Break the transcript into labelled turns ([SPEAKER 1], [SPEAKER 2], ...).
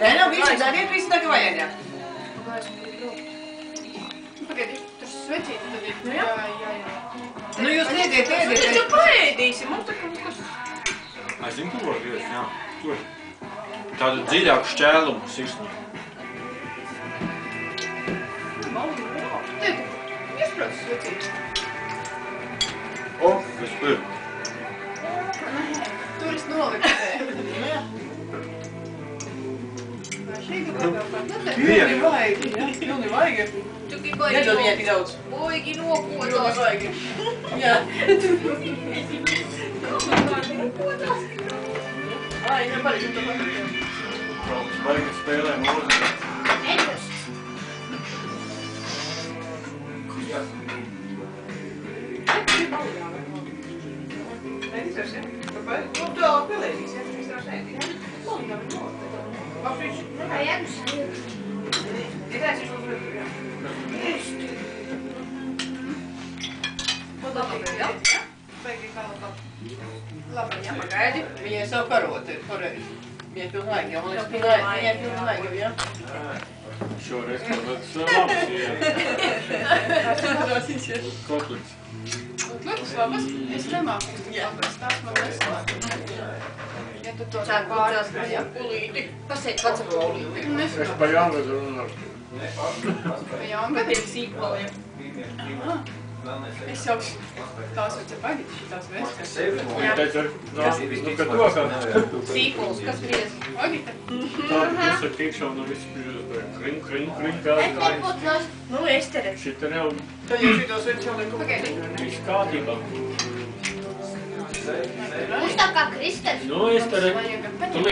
[SPEAKER 1] Nē, nav visi, dariet visi tā, ka vajag.
[SPEAKER 2] Pagaidi, tur svecīti tad ir.
[SPEAKER 1] Nu jā. Nu jūs ēdiet.
[SPEAKER 2] Mēs jau paēdīsim, mums tā kaut kas.
[SPEAKER 3] Es zinu, kur var griezt, jā. Tur. Tādu dziļāku šķēlumu sirsnī.
[SPEAKER 2] Te, iesprāts svecīti.
[SPEAKER 3] O, es pirku.
[SPEAKER 2] Tur es noliku te. Vai šī kaut kā pār?
[SPEAKER 1] Pilni vaigi, jā, pilni vaigi.
[SPEAKER 2] Tu gribai
[SPEAKER 1] Nedod viņai tik daudz.
[SPEAKER 2] Boigi nokotās.
[SPEAKER 1] Pilni vaigi. Jā. Ai, jā, pareizi, tu patīk.
[SPEAKER 3] Kaut baigi spēlē mūziku.
[SPEAKER 2] Edgars.
[SPEAKER 1] Edgars, jā? Kāpēc? Nu, tā pilēdīs, jā, tas tev šeit. Papīši.
[SPEAKER 2] Vai Edgars?
[SPEAKER 1] Es aizsīšu uz lietu, jā.
[SPEAKER 2] Labi, jā?
[SPEAKER 1] Baigi kā labi.
[SPEAKER 2] Labi, jā.
[SPEAKER 1] Pagaidi, viņai savu karoti ir pareizi. Viņai pilnīgi jau, man liekas, viņai pilnīgi jau, jā.
[SPEAKER 3] Šoreiz kaut kāds labs, jā. Kotlets.
[SPEAKER 2] Liekas labas, es nemāku tik labas, tās man nesanāk. Ja tu to pārās, jā, pulīti.
[SPEAKER 4] Pasēd pats ar pulīti.
[SPEAKER 3] Es
[SPEAKER 2] Nesanāk.
[SPEAKER 3] pa jāngadu runāšu.
[SPEAKER 2] Pa jaungad ir sīkoliem. Es jau tās jau te pagīti šitās vestas.
[SPEAKER 3] Viņa teica, nu, ka to kā
[SPEAKER 4] Sīkuls, kas griez?
[SPEAKER 2] Agita.
[SPEAKER 3] tādu nosaka iekšā un viss bija kring, kā.
[SPEAKER 4] Nu, Estere.
[SPEAKER 3] Šita nav
[SPEAKER 1] Tad jau šitos veids jau neko.
[SPEAKER 2] Pagaidi.
[SPEAKER 3] viss kārtībā.
[SPEAKER 4] Būs tā kā Kristers.
[SPEAKER 3] Nu, Estere, tu